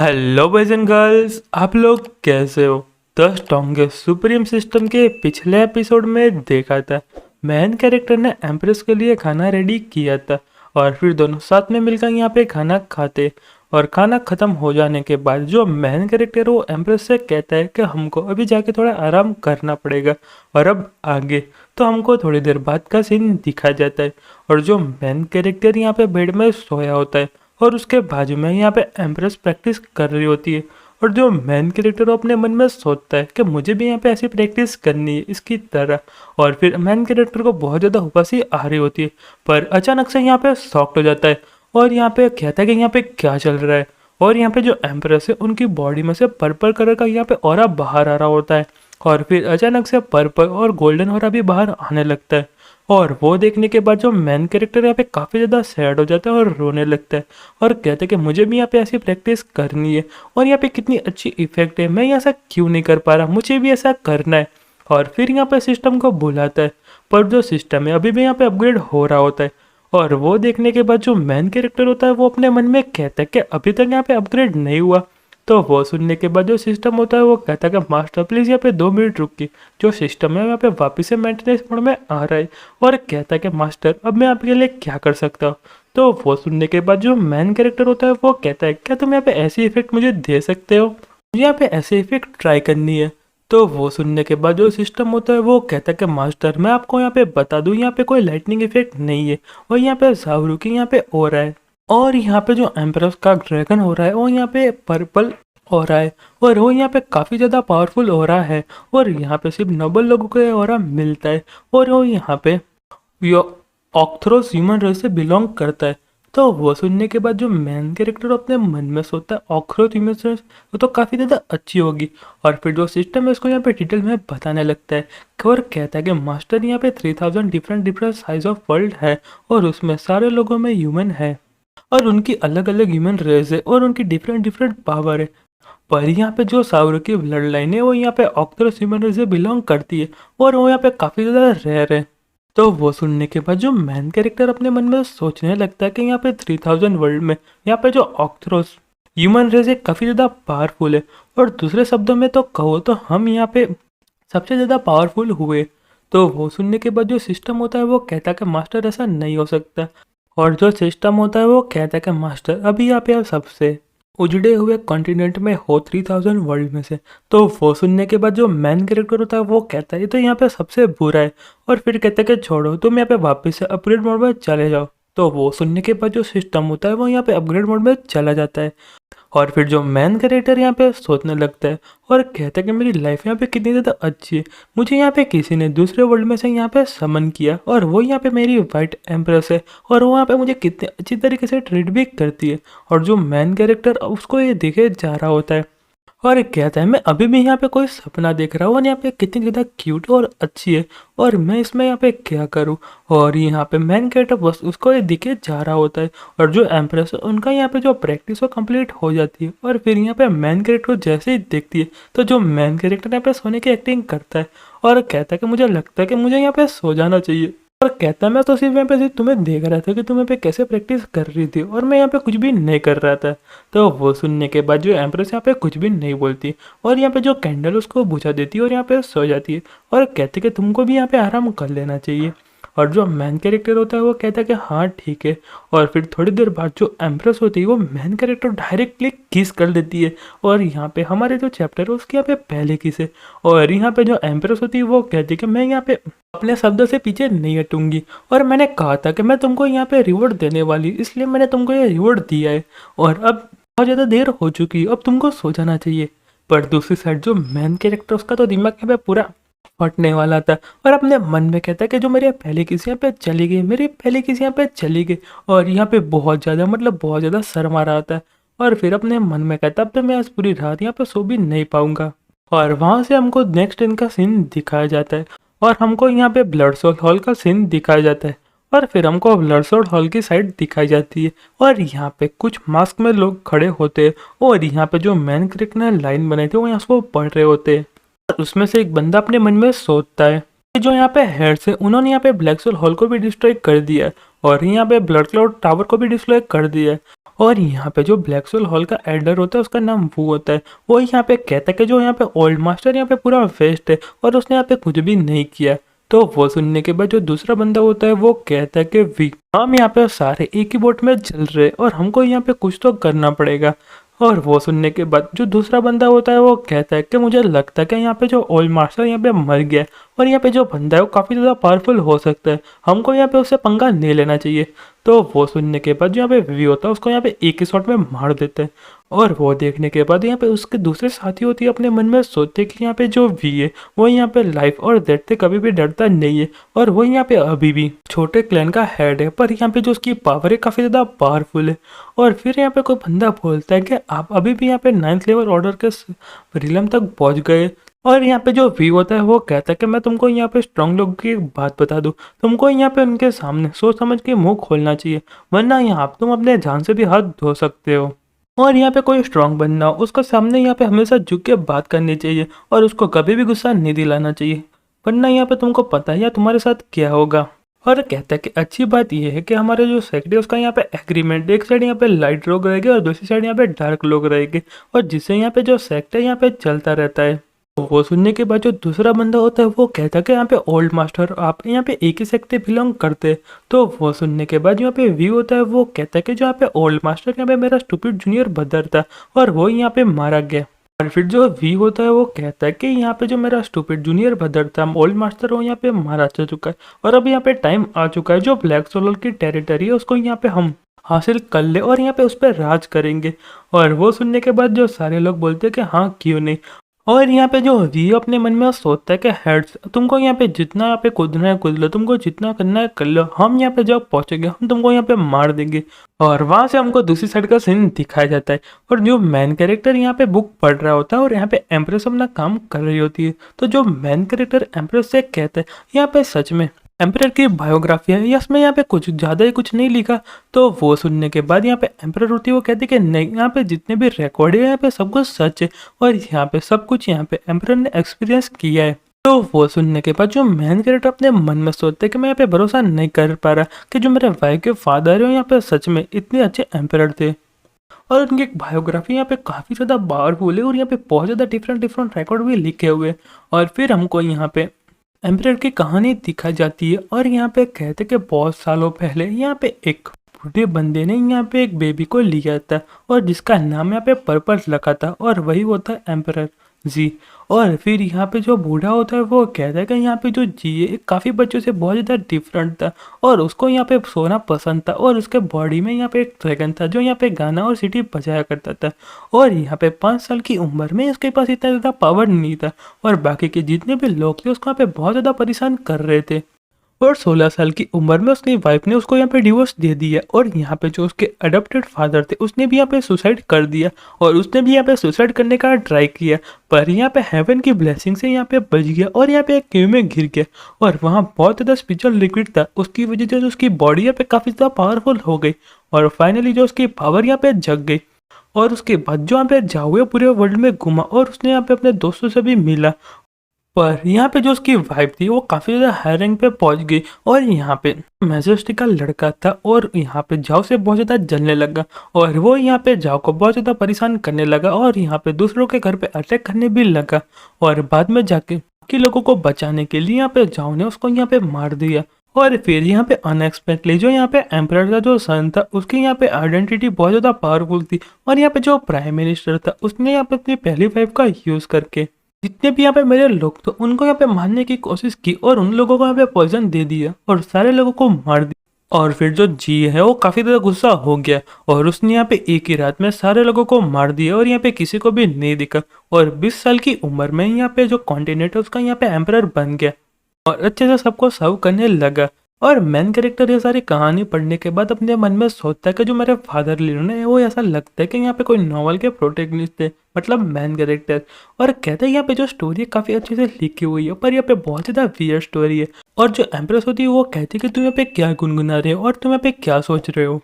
Hello boys and girls, आप लोग कैसे हो। द स्ट्रॉन्गेस्ट सुप्रीम सिस्टम के पिछले एपिसोड में देखा था मेन कैरेक्टर ने एम्प्रेस के लिए खाना रेडी किया था और फिर दोनों साथ में मिलकर यहाँ पे खाना खाते। और खाना ख़त्म हो जाने के बाद जो मेन कैरेक्टर वो एम्प्रेस से कहता है कि हमको अभी जाके थोड़ा आराम करना पड़ेगा और अब आगे तो हमको थोड़ी देर बाद का सीन दिखाया जाता है। और जो मेन कैरेक्टर यहाँ पे बेड में सोया होता है और उसके बाजू में यहाँ पे एम्प्रेस प्रैक्टिस कर रही होती है। और जो मेन कैरेक्टर अपने मन में सोचता है कि मुझे भी यहाँ पे ऐसी प्रैक्टिस करनी है इसकी तरह। और फिर मेन कैरेक्टर को बहुत ज़्यादा उबासी आ रही होती है, पर अचानक से यहाँ पे शॉक्ड हो जाता है और यहाँ पे कहता है कि यहाँ पे क्या चल रहा है। और यहाँ पे जो एम्प्रेस है उनकी बॉडी में से पर्पल कलर का यहाँ पे ऑरा बाहर आ रहा होता है और फिर अचानक से पर्पल और गोल्डन ऑरा भी बाहर आने लगता है। और वो देखने के बाद जो मेन कैरेक्टर यहाँ पे काफ़ी ज़्यादा सैड हो जाता है और रोने लगता है और कहता है कि मुझे भी यहाँ पे ऐसी प्रैक्टिस करनी है और यहाँ पे कितनी अच्छी इफेक्ट है, मैं ऐसा क्यों नहीं कर पा रहा, मुझे भी ऐसा करना है। और फिर यहाँ पे सिस्टम को बुलाता है, पर जो सिस्टम है अभी भी यहाँ पे अपग्रेड हो रहा होता है। और वो देखने के बाद जो मेन कैरेक्टर होता है वो अपने मन में कहता है कि अभी तक यहाँ पे अपग्रेड नहीं हुआ। तो वो सुनने के बाद जो सिस्टम होता है वो कहता है कि मास्टर प्लीज़ यहाँ पे 2 मिनट रुकिए, जो सिस्टम है यहाँ पे वापस से मेंटेनेंस मोड में आ रहा है। और कहता है कि मास्टर अब मैं आपके लिए क्या कर सकता हूँ। तो वो सुनने के बाद जो मेन कैरेक्टर होता है वो कहता है क्या तुम यहाँ पे ऐसी इफेक्ट मुझे दे सकते हो, मुझे यहाँ पे ऐसे इफेक्ट ट्राई करनी है। तो वो सुनने के बाद जो सिस्टम होता है वो कहता है कि मास्टर मैं आपको यहाँ पे बता दूँ यहाँ पे कोई लाइटनिंग इफेक्ट नहीं है और यहाँ पे जावरू की यहाँ पे हो रहा है। और यहाँ पे जो एम्प्रेस का ड्रैगन हो रहा है वो यहाँ पे पर्पल हो रहा है और वो यहाँ पे काफ़ी ज़्यादा पावरफुल हो रहा है। और यहाँ पे सिर्फ नोबल लोगों को ये ऑरा मिलता है और वो यहाँ पे यो ऑक्थरोस ह्यूमन रेस से बिलोंग करता है। तो वो सुनने के बाद जो मेन कैरेक्टर अपने मन में सोचता है ऑक्थरोस ह्यूमन रेस वो तो काफ़ी ज़्यादा अच्छी होगी। और फिर जो सिस्टम है उसको यहाँ पे डिटेल में बताने लगता है और कहता है कि मास्टर यहाँ पे 3000 डिफरेंट साइज ऑफ वर्ल्ड है और उसमें सारे लोगों में ह्यूमन है और उनकी अलग अलग ह्यूमन रेस है और उनकी डिफरेंट पावर है। पर यहाँ पे जो सावरू की ब्लड लाइन है वो यहाँ पे ऑक्टोरस ह्यूमन रेस से बिलोंग करती है और वो यहाँ पे काफ़ी ज़्यादा रेयर है। तो वो सुनने के बाद जो मेन कैरेक्टर अपने मन में सोचने लगता है कि यहाँ पे 3000 वर्ल्ड में यहाँ पे जो ऑक्टोरस ह्यूमन रेस है काफ़ी ज़्यादा पावरफुल है। और दूसरे शब्दों में तो कहो तो हम यहाँ पे सबसे ज़्यादा पावरफुल हुए। तो वो सुनने के बाद जो सिस्टम होता है वो कहता है कि मास्टर ऐसा नहीं हो सकता। और जो सिस्टम होता है वो कहता है कि मास्टर अभी यहाँ पे आप सबसे उजड़े हुए कॉन्टिनेंट में हो 3000 वर्ल्ड में से। तो वो सुनने के बाद जो मेन कैरेक्टर होता है वो कहता है ये तो यहाँ पे सबसे बुरा है और फिर कहता है कि छोड़ो तुम यहाँ पे वापस से अपग्रेड मोड में चले जाओ। तो वो सुनने के बाद जो सिस्टम होता है वो यहाँ पे अपग्रेड मोड में चला जाता है। और फिर जो मेन कैरेक्टर यहाँ पे सोचने लगता है और कहता है कि मेरी लाइफ यहाँ पे कितनी ज़्यादा अच्छी है, मुझे यहाँ पे किसी ने दूसरे वर्ल्ड में से यहाँ पे समन किया और वो यहाँ पे मेरी वाइट एम्प्रेस है और वो यहाँ पे मुझे कितने अच्छी तरीके से ट्रीट भी करती है। और जो मेन कैरेक्टर उसको ये देखे जा रहा होता है और कहता है मैं अभी भी यहाँ पे कोई सपना देख रहा हूँ और यहाँ पे कितनी ज़्यादा क्यूट और अच्छी है और मैं इसमें यहाँ पे क्या करूँ। और यहाँ पे मेन कैरेक्टर बस उसको ये दिखे जा रहा होता है और जो एम्प्रेस है उनका यहाँ पे जो प्रैक्टिस वो कंप्लीट हो जाती है। और फिर यहाँ पे मेन कैरेक्टर को जैसे ही देखती है तो जो मेन कैरेक्टर यहाँ पे सोने की एक्टिंग करता है और कहता है कि मुझे लगता है कि मुझे यहाँ पे सो जाना चाहिए। और कहता है मैं तो सिर्फ यहाँ पे सिर्फ तुम्हें देख रहा था कि तुम यहाँ पे कैसे प्रैक्टिस कर रही थी और मैं यहाँ पे कुछ भी नहीं कर रहा था। तो वो सुनने के बाद जो एम्प्रेस यहाँ पे कुछ भी नहीं बोलती और यहाँ पे जो कैंडल उसको बुझा देती है और यहाँ पे सो जाती है और कहते कि तुमको भी यहाँ पे आराम कर लेना चाहिए। और जो मेन कैरेक्टर होता है वो कहता है कि हाँ ठीक है। और फिर थोड़ी देर बाद जो एम्प्रेस होती है वो मेन कैरेक्टर डायरेक्टली किस कर देती है और यहाँ पे हमारे जो चैप्टर है उसके यहाँ पे पहले किस है। और यहाँ पे जो एम्प्रेस होती है वो कहती है कि मैं यहाँ पे अपने शब्दों से पीछे नहीं हटूंगी और मैंने कहा था कि मैं तुमको यहाँ पे रिवॉर्ड देने वाली, इसलिए मैंने तुमको ये रिवॉर्ड दिया है और अब बहुत ज़्यादा देर हो चुकी है, अब तुमको सो जाना चाहिए। पर दूसरी साइड जो मेन कैरेक्टर उसका तो दिमाग यहाँ पे पूरा फटने वाला था और अपने मन में कहता है कि जो मेरे पहले किसी यहाँ पे चली गई, मेरी पहले किसी यहाँ पे चली गई और यहाँ पे बहुत ज़्यादा बहुत ज़्यादा शर्म आ रहा था। और फिर अपने मन में कहता अब तो मैं आज पूरी रात यहाँ पे सो भी नहीं पाऊंगा। और वहाँ से हमको नेक्स्ट दिन का सीन दिखाया जाता है और हमको यहाँ पे ब्लडसोल हॉल का सीन दिखाया जाता है और फिर हमको ब्लडसोल हॉल की साइड दिखाई जाती है और यहाँ पे कुछ मास्क में लोग खड़े होते हैं और यहाँ पे जो मेन कैरेक्टर ने लाइन बनाई थी वो यहाँ उसको पढ़ रहे होते हैं। और उसमें से एक बंदा अपने मन में सोचता है जो यहाँ पे हेड्स है उन्होंने यहाँ पे ब्लैक सोल हॉल को भी डिस्ट्रॉय कर दिया है और यहाँ पे ब्लड क्लाउड टावर को भी डिस्ट्रॉय कर दिया है। और यहाँ पे जो ब्लैक सोल हॉल का एल्डर होता है उसका नाम वू होता है। वो यहाँ पे कहता है कि जो यहाँ पे ओल्ड मास्टर यहाँ पे पूरा वेस्ट है और उसने यहाँ पे कुछ भी नहीं किया। तो वो सुनने के बाद जो दूसरा बंदा होता है वो कहता है कि वी हम यहाँ पे सारे एक ही बोट में चल रहे और हमको यहाँ पे कुछ तो करना पड़ेगा। और वो सुनने के बाद जो दूसरा बंदा होता है वो कहता है कि मुझे लगता है कि यहाँ पे जो ओल्ड मास्टर यहाँ पे मर गया है और यहाँ पे जो बंदा है वो काफ़ी ज़्यादा पावरफुल हो सकता है, हमको यहाँ पे उससे पंगा नहीं लेना चाहिए। तो वो सुनने के बाद जो यहाँ पे वी होता है उसको यहाँ पे एक ही शॉट में मार देते हैं। और वो देखने के बाद यहाँ पे उसके दूसरे साथी होती है अपने मन में सोचते कि यहाँ पे जो वी है वो यहाँ पे लाइफ और डेथ से कभी भी डरता नहीं है और वो यहाँ पे अभी भी छोटे क्लैन का हेड है, पर यहाँ पे जो उसकी पावर है काफ़ी ज़्यादा पावरफुल है। और फिर यहाँ पे कोई बंदा बोलता है कि आप अभी भी यहाँ पे 9th लेवल ऑर्डर के रिलम तक पहुँच गए। और यहाँ पे जो वी होता है वो कहता है कि मैं तुमको यहाँ पे स्ट्रांग लोग की एक बात बता दूँ, तुमको यहाँ पे उनके सामने सोच समझ के मुंह खोलना चाहिए, वरना यहाँ तुम अपने जान से भी हाथ धो सकते हो। और यहाँ पे कोई स्ट्रांग बनना हो उसको सामने यहाँ पे हमेशा झुक के बात करनी चाहिए और उसको कभी भी गुस्सा नहीं दिलाना चाहिए, वरना यहाँ पे तुमको पता है या तुम्हारे साथ क्या होगा। और कहता है कि अच्छी बात यह है कि हमारे जो सेक्ट है उसका यहाँ पे एग्रीमेंट, एक साइड यहाँ पे लाइट लोग रहेंगे और दूसरी साइड यहाँ पे डार्क लोग रहेंगे और जिससे यहाँ पे जो सेक्ट है यहाँ पे चलता रहता है। तो वो सुनने के बाद जो दूसरा बंदा होता है वो कहता है कि यहाँ पे ओल्ड मास्टर आप यहाँ पे एक ही सेक्ट से बिलोंग करते हैं। तो वो सुनने के बाद यहाँ पे वी होता है वो कहता है कि जो यहाँ पे ओल्ड मास्टर यहाँ पे मेरा स्टूपिड जूनियर ब्रदर था और वो यहाँ पे मारा गया। और फिर जो वी होता है वो कहता है कि यहाँ पे जो मेरा स्टूपिड जूनियर ब्रदर था ओल्ड मास्टर वो यहाँ पे मारा जा चुका है और अब यहाँ पे टाइम आ चुका है जो ब्लैक सोलर की टेरिटरी है उसको यहाँ पे हम हासिल कर ले और यहाँ पे उस पर राज करेंगे। और वो सुनने के बाद जो सारे लोग बोलते हैं कि हाँ क्यों नहीं। और यहाँ पे जो वी अपने मन में सोचता है कि हेड्स तुमको यहाँ पे जितना यहाँ पे कूदना है कूद लो, तुमको जितना करना है कर लो, हम यहाँ पे जब पहुंचेंगे हम तुमको यहाँ पे मार देंगे। और वहां से हमको दूसरी साइड का सीन दिखाया जाता है और जो मेन कैरेक्टर यहाँ पे बुक पढ़ रहा होता है और यहाँ पे एम्प्रेस अपना काम कर रही होती है। तो जो मेन कैरेक्टर एम्प्रेस से कहता है यहाँ पे सच में एम्परर की बायोग्राफी है या इसमें यहाँ पे कुछ ज़्यादा ही कुछ नहीं लिखा। तो वो सुनने के बाद यहाँ पे एम्परर होती है वो कहती है कि नहीं, यहाँ पे जितने भी रिकॉर्ड है यहाँ पे सब कुछ सच है और यहाँ पे सब कुछ यहाँ पे एम्परर ने एक्सपीरियंस किया है। तो वो सुनने के बाद जो मेन कैरेक्टर अपने मन में सोचते हैं कि मैं यहाँ पे भरोसा नहीं कर पा रहा कि जो मेरे वाइफ के फादर है यहाँ पे सच में इतने अच्छे एम्परर थे और उनकी एक बायोग्राफी यहाँ पे काफ़ी ज़्यादा पावरफुल है और यहाँ पे बहुत ज़्यादा डिफरेंट डिफरेंट रिकॉर्ड भी लिखे हुए हैं। और फिर हमको यहाँ पे एम्परर की कहानी दिखाई जाती है और यहाँ पे कहते कि बहुत सालों पहले यहाँ पे एक बूढ़े बंदे ने यहाँ पे एक बेबी को लिया था और जिसका नाम यहाँ पे पर्पल रखा था और वही होता है एम्परर जी। और फिर यहाँ पे जो बूढ़ा होता है वो कहता है कि यहाँ पे जो जी है काफ़ी बच्चों से बहुत ज़्यादा डिफरेंट था और उसको यहाँ पे सोना पसंद था और उसके बॉडी में यहाँ पे एक ड्रैगन था जो यहाँ पे गाना और सीटी बजाया करता था। और यहाँ पे 5 साल की उम्र में उसके पास इतना ज़्यादा पावर नहीं था और बाकी के जितने भी लोग थे उसको यहाँ पे बहुत ज़्यादा परेशान कर रहे थे। और 16 साल की उम्र में उसकी वाइफ ने उसको यहाँ पे डिवोर्स दे दिया और यहाँ पे जो उसके अडॉप्टेड फादर थे उसने भी यहाँ पे सुसाइड कर दिया और उसने भी यहाँ पे सुसाइड करने का ट्राई किया, पर यहाँ पे हेवन की ब्लेसिंग से यहाँ पे बच गया और यहाँ पे एक केव में गिर गया और वहाँ बहुत ज़्यादा स्पिरिचुअल लिक्विड था, उसकी वजह से उसकी बॉडी यहाँ पे काफ़ी ज़्यादा पावरफुल हो गई और फाइनली जो उसकी पावर यहाँ पे जग गई। और उसके बाद जो यहाँ पे जाओ पूरे वर्ल्ड में घुमा और उसने यहाँ पे अपने दोस्तों से भी मिला, पर यहाँ पे जो उसकी वाइफ थी वो काफ़ी ज़्यादा हाई रैंक पे पहुंच गई और यहाँ पे मैजेस्टी का लड़का था और यहाँ पे जाओ से बहुत ज़्यादा जलने लगा और वो यहाँ पे जाओ को बहुत ज़्यादा परेशान करने लगा और यहाँ पे दूसरों के घर पे अटैक करने भी लगा और बाद में जाके बाकी लोगों को बचाने के लिए यहाँ पे जाओ ने उसको यहाँ पे मार दिया। और फिर यहाँ पे अनएक्सपेक्टली जो यहाँ पे एम्परर का जो सन था उसकी यहाँ पे आइडेंटिटी बहुत ज़्यादा पावरफुल थी और यहाँ पे जो प्राइम मिनिस्टर था उसने यहाँ पे अपनी पहली वाइफ का यूज़ करके जितने भी यहाँ पे मेरे लोग थे उनको यहाँ पे मारने की कोशिश की और उन लोगों को यहाँ पे पॉइजन दे दिया और सारे लोगों को मार दिया। और फिर जो जी है वो काफ़ी ज़्यादा गुस्सा हो गया और उसने यहाँ पे एक ही रात में सारे लोगों को मार दिया और यहाँ पे किसी को भी नहीं दिखा और 20 साल की उम्र में यहाँ पे जो कॉन्टिनेंट है उसका यहाँ पे एम्परर बन गया और अच्छे से सबको सर्व करने लगा। और मेन कैरेक्टर ये सारी कहानी पढ़ने के बाद अपने मन में सोचता है कि जो मेरे फादर लियोन है वो ऐसा लगता है कि यहाँ पे कोई नॉवल के प्रोटेगनिस्ट थे, मतलब मेन कैरेक्टर। और कहते हैं यहाँ पे जो स्टोरी है काफ़ी अच्छे से लिखी हुई है पर यहाँ पे बहुत ज़्यादा वियर्ड स्टोरी है। और जो एम्प्रेस होती है वो कहती है कि तुम यहाँ पे क्या गुनगुना रहे हो और तुम यहाँ पे क्या सोच रहे हो।